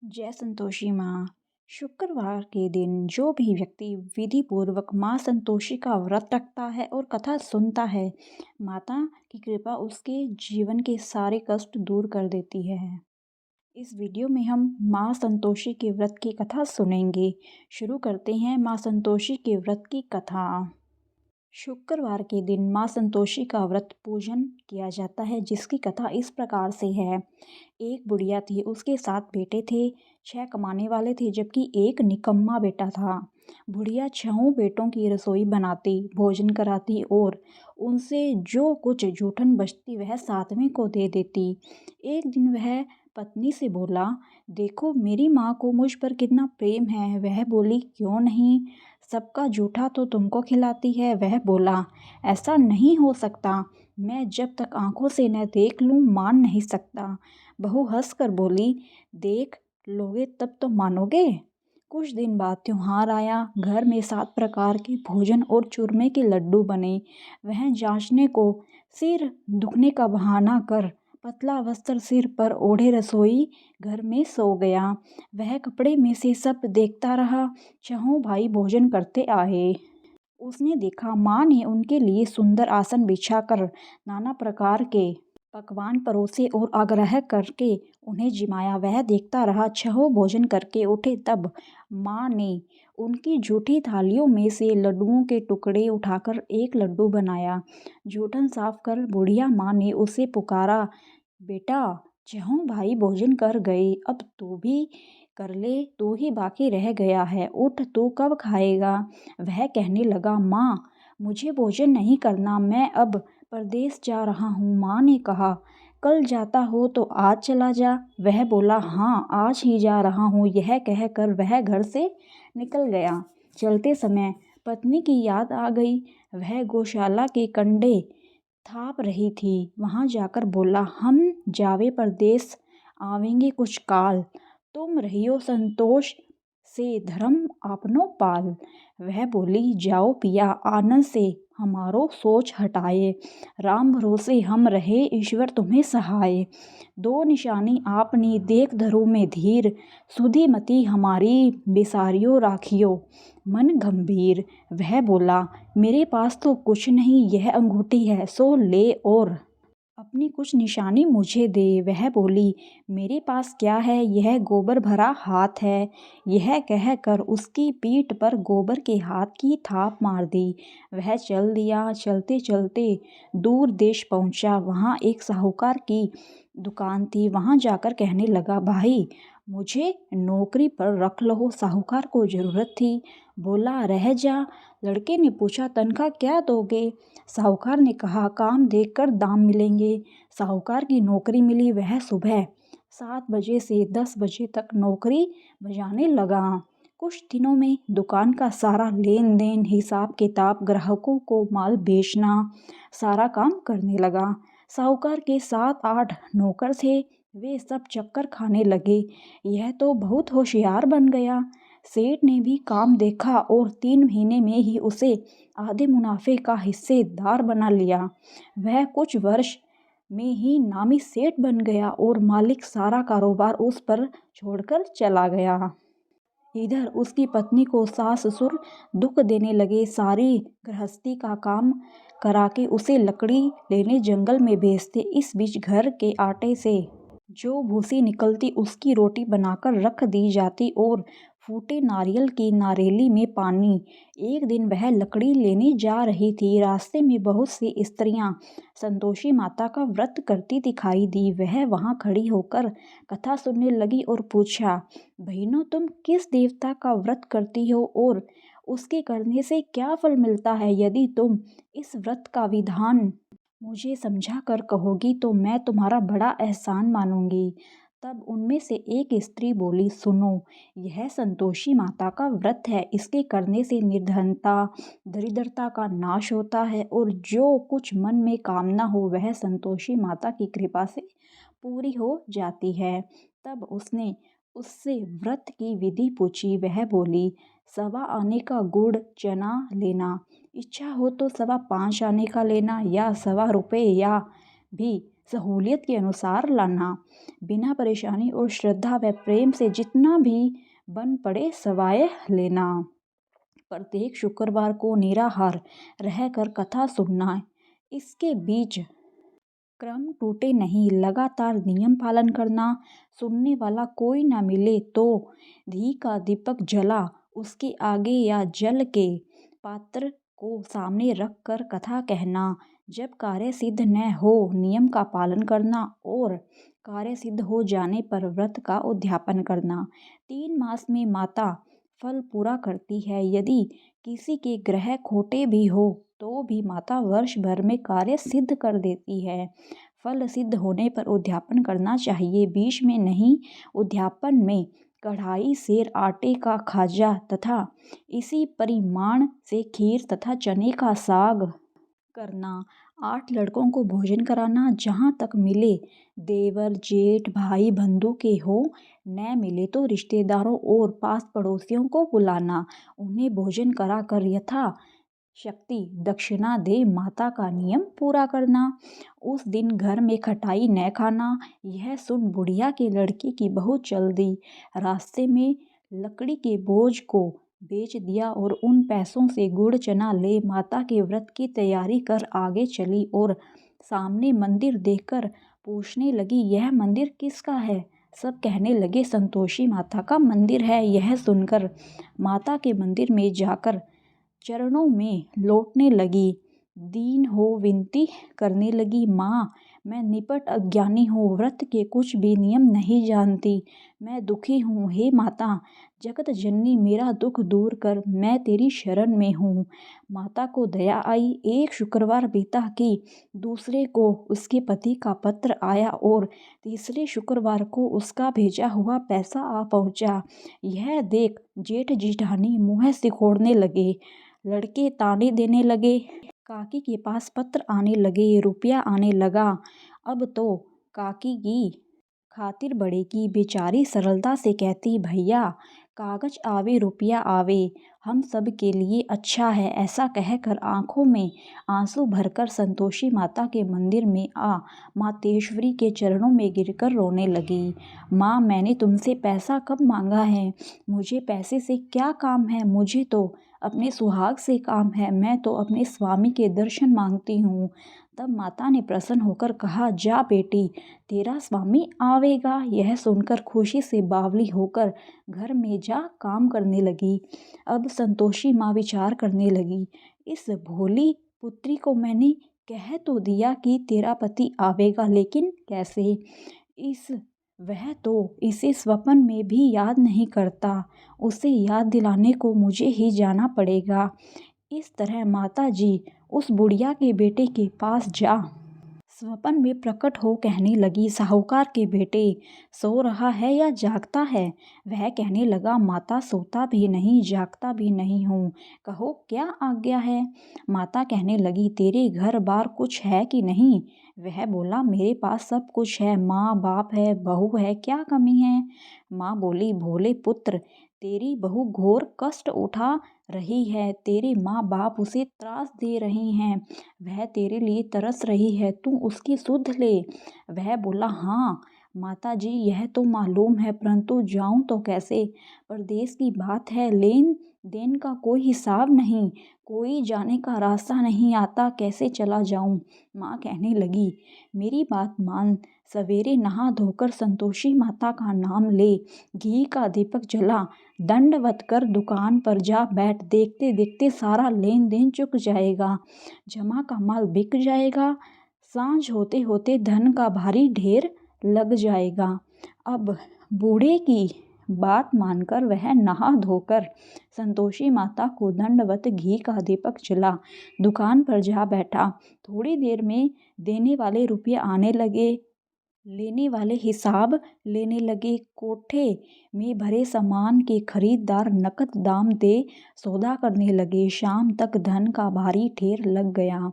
जय संतोषी माँ। शुक्रवार के दिन जो भी व्यक्ति विधि पूर्वक माँ संतोषी का व्रत रखता है और कथा सुनता है, माता की कृपा उसके जीवन के सारे कष्ट दूर कर देती है। इस वीडियो में हम माँ संतोषी के व्रत की कथा सुनेंगे। शुरू करते हैं माँ संतोषी के व्रत की कथा। शुक्रवार के दिन माँ संतोषी का व्रत पूजन किया जाता है, जिसकी कथा इस प्रकार से है। एक बुढ़िया थी, उसके 7 बेटे थे। 6 कमाने वाले थे, जबकि एक निकम्मा बेटा था। बुढ़िया 6 बेटों की रसोई बनाती, भोजन कराती और उनसे जो कुछ जूठन बचती वह 7वें को दे देती। एक दिन वह पत्नी से बोला, देखो मेरी माँ को मुझ पर कितना प्रेम है। वह बोली, क्यों नहीं, सबका जूठा तो तुमको खिलाती है। वह बोला, ऐसा नहीं हो सकता, मैं जब तक आंखों से न देख लूं मान नहीं सकता। बहू हंसकर बोली, देख लोगे तब तो मानोगे। कुछ दिन बाद त्योहार आया। घर में 7 प्रकार के भोजन और चूरमे के लड्डू बने। वह जांचने को सिर दुखने का बहाना कर पतला वस्त्र सिर पर ओढ़े रसोई घर में सो गया। वह कपड़े में से सब देखता रहा। 6 भाई भोजन करते आए। उसने देखा माँ ने उनके लिए सुंदर आसन बिछाकर नाना प्रकार के पकवान परोसे और आग्रह करके उन्हें जिमाया। वह देखता रहा। 6 भोजन करके उठे तब माँ ने उनकी जूठी थालियों में से लड्डुओं के टुकड़े उठाकर एक लड्डू बनाया। जूठन साफ कर बुढ़िया माँ ने उसे पुकारा, बेटा 6 भाई भोजन कर गए, अब तू भी कर ले, तू ही बाकी रह गया है, उठ तू कब खाएगा। वह कहने लगा, माँ मुझे भोजन नहीं करना, मैं अब परदेश जा रहा हूँ। माँ ने कहा, कल जाता हो तो आज चला जा। वह बोला, हाँ आज ही जा रहा हूँ। यह कहकर वह घर से निकल गया। चलते समय पत्नी की याद आ गई। वह गौशाला के कंडे थाप रही थी। वहां जाकर बोला, हम जावे परदेस, आवेंगे कुछ काल, तुम रहियो संतोष से धर्म आपनो पाल। वह बोली, जाओ पिया आनंद से हमारो सोच हटाए, राम भरोसे हम रहे ईश्वर तुम्हें सहाय। 2 निशानी आपनी देख धरो में धीर, सुधी मति हमारी बेसारियो राखियो मन गंभीर। वह बोला, मेरे पास तो कुछ नहीं, यह अंगूठी है सो ले और अपनी कुछ निशानी मुझे दे। वह बोली, मेरे पास क्या है, यह गोबर भरा हाथ है। यह कहकर उसकी पीठ पर गोबर के हाथ की थाप मार दी। वह चल दिया। चलते चलते दूर देश पहुंचा। वहां एक साहूकार की दुकान थी। वहां जाकर कहने लगा, भाई मुझे नौकरी पर रख लो। साहूकार को जरूरत थी। बोला, रह जा। लड़के ने पूछा, तनख्वाह क्या दोगे। साहूकार ने कहा, काम देखकर दाम मिलेंगे। साहूकार की नौकरी मिली। वह सुबह 7 बजे से 10 बजे तक नौकरी बजाने लगा। कुछ दिनों में दुकान का सारा लेन देन, हिसाब किताब, ग्राहकों को माल बेचना, सारा काम करने लगा। साहूकार के 7-8 नौकर थे। वे सब चक्कर खाने लगे, यह तो बहुत होशियार बन गया। सेठ ने भी काम देखा और 3 महीने में ही उसे आधे मुनाफे का हिस्सेदार बना लिया। वह कुछ वर्ष में ही नामी सेठ बन गया और मालिक सारा कारोबार उस पर छोड़कर चला गया। इधर उसकी पत्नी को सास ससुर दुख देने लगे। सारी गृहस्थी का काम करा के उसे लकड़ी लेने जंगल में भेजते। इस बीच घर के आटे से जो भूसी निकलती उसकी रोटी बनाकर रख दी जाती और फूटे नारियल की नारेली में पानी। एक दिन वह लकड़ी लेने जा रही थी। रास्ते में बहुत सी स्त्रियां संतोषी माता का व्रत करती दिखाई दी। वह वहां खड़ी होकर कथा सुनने लगी और पूछा, बहनों तुम किस देवता का व्रत करती हो और उसके करने से क्या फल मिलता है। यदि तुम इस व्रत का विधान मुझे समझा कर कहोगी तो मैं तुम्हारा बड़ा एहसान मानूंगी। तब उनमें से एक स्त्री बोली, सुनो, यह संतोषी माता का व्रत है। इसके करने से निर्धनता दरिद्रता का नाश होता है और जो कुछ मन में कामना हो वह संतोषी माता की कृपा से पूरी हो जाती है। तब उसने उससे व्रत की विधि पूछी। वह बोली, 1.25 आने का गुड़ चना लेना, इच्छा हो तो 5.25 आने का लेना या 1.25 रुपये या भी सहूलियत के अनुसार लाना, बिना परेशानी और श्रद्धा व प्रेम से जितना भी बन पड़े सवाय लेना। प्रत्येक शुक्रवार को निराहार रहकर कथा सुनना। इसके बीच क्रम टूटे नहीं, लगातार नियम पालन करना। सुनने वाला कोई ना मिले तो घी का दीपक जला उसके आगे या जल के पात्र को सामने रख कर कथा कहना। जब कार्य सिद्ध न हो नियम का पालन करना और कार्य सिद्ध हो जाने पर व्रत का उद्यापन करना। 3 मास में माता फल पूरा करती है। यदि किसी के ग्रह खोटे भी हो तो भी माता वर्ष भर में कार्य सिद्ध कर देती है। फल सिद्ध होने पर उद्यापन करना चाहिए, बीच में नहीं। उद्यापन में कढ़ाई सेर आटे का खाजा तथा इसी परिमाण से खीर तथा चने का साग करना। 8 लड़कों को भोजन कराना, जहाँ तक मिले देवर जेठ भाई बंधु के हो, न मिले तो रिश्तेदारों और पास पड़ोसियों को बुलाना। उन्हें भोजन कराकर यथा शक्ति दक्षिणा दे माता का नियम पूरा करना। उस दिन घर में खटाई न खाना। यह सुन बुढ़िया के लड़के की बहू चल दी। रास्ते में लकड़ी के बोझ को बेच दिया और उन पैसों से गुड़ चना ले माता के व्रत की तैयारी कर आगे चली और सामने मंदिर देखकर पूछने लगी, यह मंदिर किसका है? सब कहने लगे, संतोषी माता का मंदिर है। यह सुनकर माता के मंदिर में जाकर चरणों में लौटने लगी, दीन हो विनती करने लगी, माँ मैं निपट अज्ञानी हूँ, व्रत के कुछ भी नियम नहीं जानती, मैं दुखी हूँ। हे माता जगत जननी मेरा दुख दूर कर, मैं तेरी शरण में हूँ। माता को दया आई। एक शुक्रवार बीता कि दूसरे को उसके पति का पत्र आया और तीसरे शुक्रवार को उसका भेजा हुआ पैसा आ पहुँचा। यह देख जेठ जेठानी मुँह सिकोड़ने लगे, लड़के ताने देने लगे, काकी के पास पत्र आने लगे, रुपया आने लगा। अब तो काकी की खातिर बड़े की बेचारी सरलता से कहती, भैया कागज आवे रुपया आवे, हम सब के लिए अच्छा है। ऐसा कहकर आंखों में आंसू भरकर संतोषी माता के मंदिर में आ मातेश्वरी के चरणों में गिरकर रोने लगी। माँ मैंने तुमसे पैसा कब मांगा है? मुझे पैसे से क्या काम है? मुझे तो अपने सुहाग से काम है। मैं तो अपने स्वामी के दर्शन मांगती हूँ। तब माता ने प्रसन्न होकर कहा, जा बेटी तेरा स्वामी आवेगा। यह सुनकर खुशी से बावली होकर घर में जा काम करने लगी। अब संतोषी माँ विचार करने लगी, इस भोली पुत्री को मैंने कह तो दिया कि तेरा पति आवेगा, लेकिन कैसे? वह तो इसे स्वप्न में भी याद नहीं करता। उसे याद दिलाने को मुझे ही जाना पड़ेगा। इस तरह माता जी उस बुढ़िया के बेटे के पास जा स्वप्न में प्रकट हो कहने लगी, साहूकार के बेटे सो रहा है या जागता है? वह कहने लगा, माता सोता भी नहीं जागता भी नहीं हूँ, कहो क्या आज्ञा है? माता कहने लगी, तेरे घर बार कुछ है कि नहीं? वह बोला, मेरे पास सब कुछ है, माँ बाप है, बहू है, क्या कमी है? माँ बोली, भोले पुत्र तेरी बहू घोर कष्ट उठा रही है, तेरे माँ बाप उसे त्रास दे रहे हैं, वह तेरे लिए तरस रही है, तू उसकी सुध ले। वह बोला, हाँ माता जी यह तो मालूम है, परंतु जाऊं तो कैसे? परदेश की बात है, लेन देन का कोई हिसाब नहीं, कोई जाने का रास्ता नहीं आता, कैसे चला जाऊं? माँ कहने लगी, मेरी बात मान, सवेरे नहा धोकर संतोषी माता का नाम ले, घी का दीपक जला, दंडवत कर दुकान पर जा बैठ, देखते देखते सारा लेन देन चुक जाएगा, जमा का माल बिक जाएगा, सांझ होते होते धन का भारी ढेर लग जाएगा। अब बूढ़े की बात मानकर वह नहा धोकर संतोषी माता को दंडवत घी का दीपक जला, दुकान पर जा बैठा। थोड़ी देर में देने वाले रुपये आने लगे, लेने वाले हिसाब लेने लगे। कोठे में भरे सामान के खरीदार नकद दाम दे सौदा करने लगे। शाम तक धन का भारी ढेर लग गया।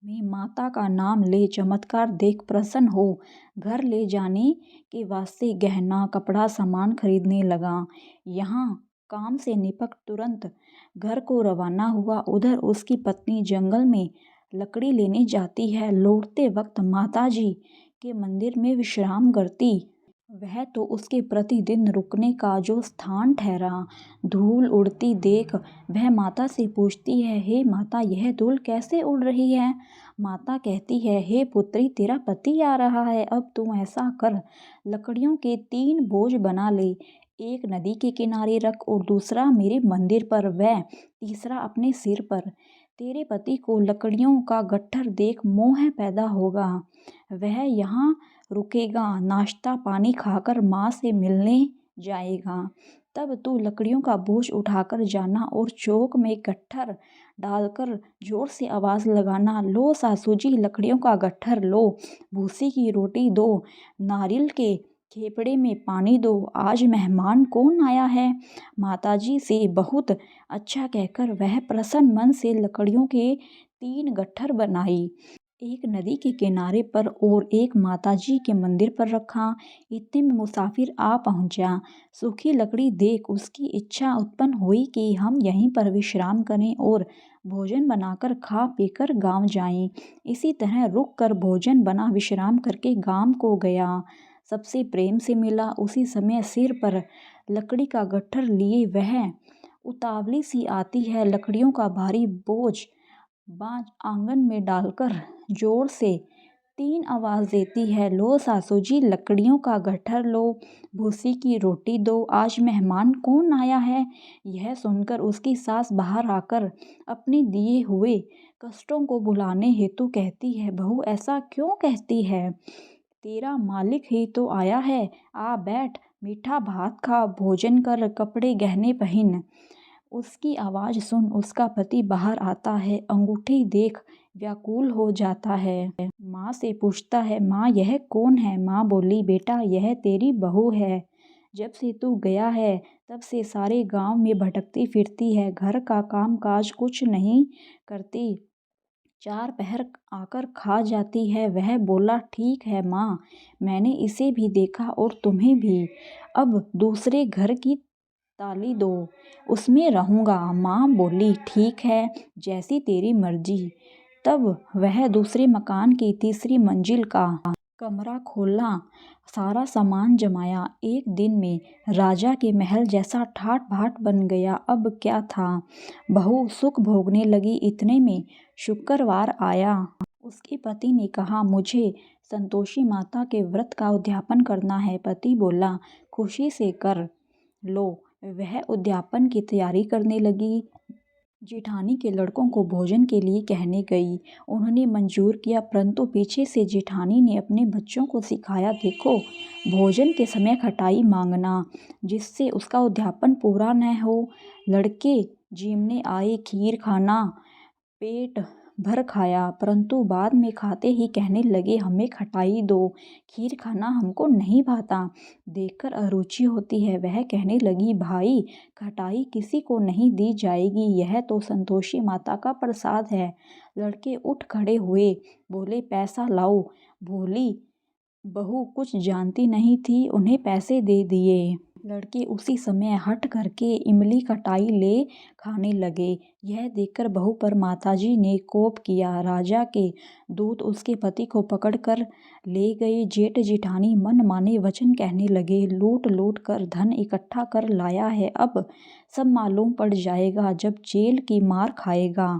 मैं माता का नाम ले चमत्कार देख प्रसन्न हो घर ले जाने के वास्ते गहना कपड़ा सामान खरीदने लगा। यहाँ काम से निपट तुरंत घर को रवाना हुआ। उधर उसकी पत्नी जंगल में लकड़ी लेने जाती है। लौटते वक्त माताजी के मंदिर में विश्राम करती। वह तो उसके प्रतिदिन रुकने का जो स्थान ठहरा। धूल उड़ती देख वह माता से पूछती है, हे माता, यह धूल कैसे उड़ रही है? माता कहती है, हे पुत्री, तेरा पति आ रहा है। अब तू ऐसा कर, लकड़ियों के 3 बोझ बना ले। एक नदी के किनारे रख और दूसरा मेरे मंदिर पर व तीसरा अपने सिर पर। तेरे पति को लकड़ियों का गट्ठर देख मोह पैदा होगा। वह यहाँ रुकेगा, नाश्ता पानी खाकर माँ से मिलने जाएगा। तब तू लकड़ियों का बोझ उठाकर जाना और चौक में गट्ठर डालकर जोर से आवाज़ लगाना, लो सासू जी, लकड़ियों का गट्ठर लो, भूसी की रोटी दो, नारियल के खेपड़े में पानी दो, आज मेहमान कौन आया है? माताजी से बहुत अच्छा कहकर वह प्रसन्न मन से लकड़ियों के 3 गट्ठर बनाई। एक नदी के किनारे पर और एक माताजी के मंदिर पर रखा। इतने में मुसाफिर आ पहुंचा। सूखी लकड़ी देख उसकी इच्छा उत्पन्न हुई कि हम यहीं पर विश्राम करें और भोजन बनाकर खा पीकर गांव जाएं। इसी तरह रुक कर भोजन बना विश्राम करके गांव को गया। सबसे प्रेम से मिला। उसी समय सिर पर लकड़ी का गट्ठर लिए वह उतावली सी आती है। लकड़ियों का भारी बोझ बाँझ आंगन में डालकर जोर से 3 आवाज़ देती है, लो सासू जी, लकड़ियों का गट्ठर लो, भूसी की रोटी दो, आज मेहमान कौन आया है? यह सुनकर उसकी सास बाहर आकर अपने दिए हुए कष्टों को भुलाने हेतु कहती है, बहू ऐसा क्यों कहती है? तेरा मालिक ही तो आया है। आ बैठ, मीठा भात खा, भोजन कर, कपड़े गहने पहन। उसकी आवाज़ सुन उसका पति बाहर आता है। अंगूठी देख व्याकुल हो जाता है। माँ से पूछता है, माँ यह कौन है? माँ बोली, बेटा यह तेरी बहू है। जब से तू गया है तब से सारे गांव में भटकती फिरती है, घर का काम काज कुछ नहीं करती, 4 पहर आकर खा जाती है। वह बोला, ठीक है माँ, मैंने इसे भी देखा और तुम्हें भी। अब दूसरे घर की ताली दो, उसमें रहूँगा। माँ बोली, ठीक है, जैसी तेरी मर्जी। तब वह दूसरे मकान की तीसरी मंजिल का कमरा खोला, सारा सामान जमाया। एक दिन में राजा के महल जैसा ठाट बाट बन गया। अब क्या था, बहू सुख भोगने लगी। इतने में शुक्रवार आया। उसके पति ने कहा, मुझे संतोषी माता के व्रत का उद्यापन करना है। पति बोला, खुशी से कर लो। वह उद्यापन की तैयारी करने लगी। जेठानी के लड़कों को भोजन के लिए कहने गई। उन्होंने मंजूर किया, परंतु पीछे से जेठानी ने अपने बच्चों को सिखाया, देखो, भोजन के समय खटाई मांगना, जिससे उसका उद्यापन पूरा न हो। लड़के जीमने आए, खीर खाना, पेट भर खाया, परंतु बाद में खाते ही कहने लगे, हमें खटाई दो, खीर खाना हमको नहीं भाता। देखकर अरुचि होती है। वह कहने लगी, भाई, खटाई किसी को नहीं दी जाएगी, यह तो संतोषी माता का प्रसाद है। लड़के उठ खड़े हुए, बोले, पैसा लाओ। भोली बहू कुछ जानती नहीं थी, उन्हें पैसे दे दिए। लड़के उसी समय हट करके इमली खटाई ले खाने लगे। यह देखकर बहू पर माताजी ने कोप किया। राजा के दूत उसके पति को पकड़कर ले गए। जेठ जेठानी मन माने वचन कहने लगे, लूट लूट कर धन इकट्ठा कर लाया है, अब सब मालूम पड़ जाएगा जब जेल की मार खाएगा।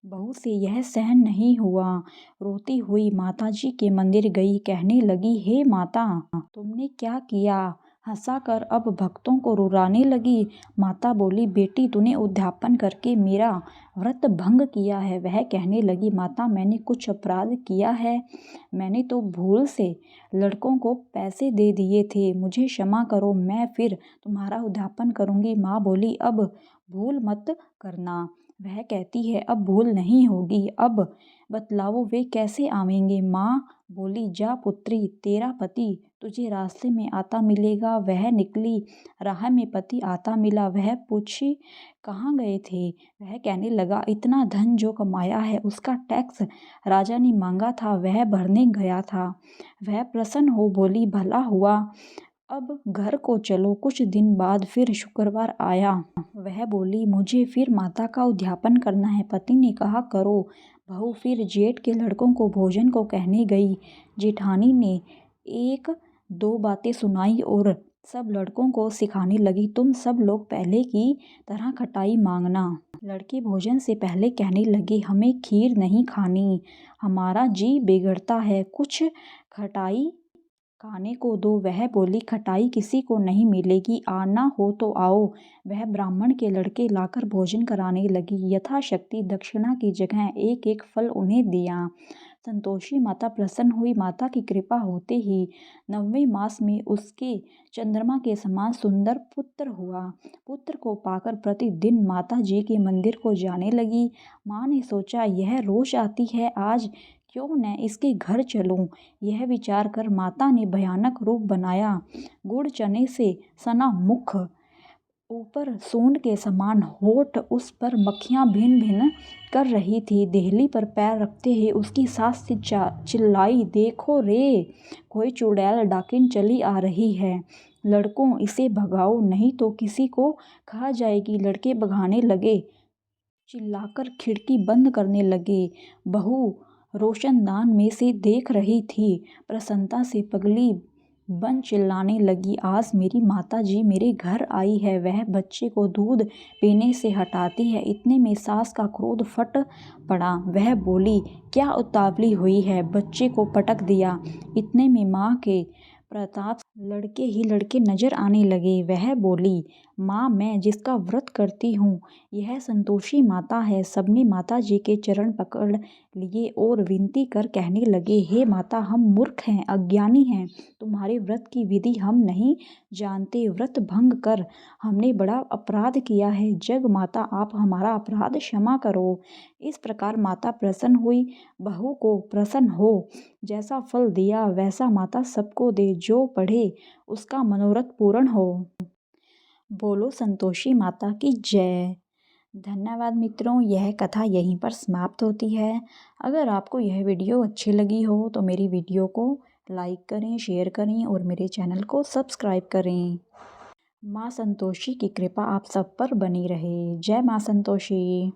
बहू से यह सहन नहीं हुआ। रोती हुई माताजी के मंदिर गई। कहने लगी, हे माता, तुमने क्या किया? हंसाकर अब भक्तों को रुलाने लगी। माता बोली, बेटी, तूने उद्यापन करके मेरा व्रत भंग किया है। वह कहने लगी, माता, मैंने कुछ अपराध किया है? मैंने तो भूल से लड़कों को पैसे दे दिए थे, मुझे क्षमा करो, मैं फिर तुम्हारा उद्यापन करूँगी। माँ बोली, अब भूल मत करना। वह कहती है, अब भूल नहीं होगी। अब बतलाओ वे कैसे आवेंगे? माँ बोली, जा पुत्री, तेरा पति तुझे रास्ते में आता मिलेगा। वह निकली, राह में पति आता मिला। वह पूछी, कहाँ गए थे? वह कहने लगा, इतना धन जो कमाया है उसका टैक्स राजा ने मांगा था, वह भरने गया था। वह प्रसन्न हो बोली, भला हुआ, अब घर को चलो। कुछ दिन बाद फिर शुक्रवार आया। वह बोली, मुझे फिर माता का उद्यापन करना है। पति ने कहा, करो। बहू फिर जेठ के लड़कों को भोजन को कहने गई। जेठानी ने एक दो बातें सुनाई और सब लड़कों को सिखाने लगी, तुम सब लोग पहले की तरह खटाई मांगना। लड़के भोजन से पहले कहने लगे, हमें खीर नहीं खानी, हमारा जी बिगड़ता है, कुछ खटाई खाने को दो। वह बोली, खटाई किसी को नहीं मिलेगी, आना हो तो आओ। वह ब्राह्मण के लड़के लाकर भोजन कराने लगी। यथाशक्ति दक्षिणा की जगह एक एक फल उन्हें दिया। संतोषी माता प्रसन्न हुई। माता की कृपा होते ही 9वें मास में उसके चंद्रमा के समान सुंदर पुत्र हुआ। पुत्र को पाकर प्रतिदिन माता जी के मंदिर को जाने लगी। माँ ने सोचा, यह रोज आती है, आज क्यों न इसके घर चलूं। यह विचार कर माता ने भयानक रूप बनाया। गुड़ चने से सना मुख, ऊपर सूंड के समान होठ, उस पर मक्खियां भिन भिन कर रही थी। देहली पर पैर रखते ही उसकी सास चिल्लाई, देखो रे, कोई चुड़ैल डाकिन चली आ रही है। लड़कों, इसे भगाओ, नहीं तो किसी को खा जाएगी। लड़के भगाने लगे, चिल्लाकर खिड़की बंद करने लगे। बहू रोशनदान में से देख रही थी। प्रसन्नता से पगली बन चिल्लाने लगी, आज मेरी माता जी मेरे घर आई है, वह बच्चे को दूध पीने से हटाती है। इतने में सास का क्रोध फट पड़ा। वह बोली, क्या उतावली हुई है, बच्चे को पटक दिया। इतने में माँ के प्रताप लड़के ही लड़के नजर आने लगे। वह बोली, माँ, मैं जिसका व्रत करती हूँ यह संतोषी माता है। सबने माता जी के चरण पकड़ लिए और विनती कर कहने लगे, हे माता, हम मूर्ख हैं, अज्ञानी हैं, तुम्हारे व्रत की विधि हम नहीं जानते। व्रत भंग कर हमने बड़ा अपराध किया है। जग माता, आप हमारा अपराध क्षमा करो। इस प्रकार माता प्रसन्न हुई। बहू को प्रसन्न हो, जैसा फल दिया वैसा माता सबको दे, जो पढ़े उसका मनोरथ पूर्ण हो। बोलो संतोषी माता की जय। धन्यवाद मित्रों, यह कथा यहीं पर समाप्त होती है। अगर आपको यह वीडियो अच्छी लगी हो तो मेरी वीडियो को लाइक करें, शेयर करें और मेरे चैनल को सब्सक्राइब करें। माँ संतोषी की कृपा आप सब पर बनी रहे। जय माँ संतोषी।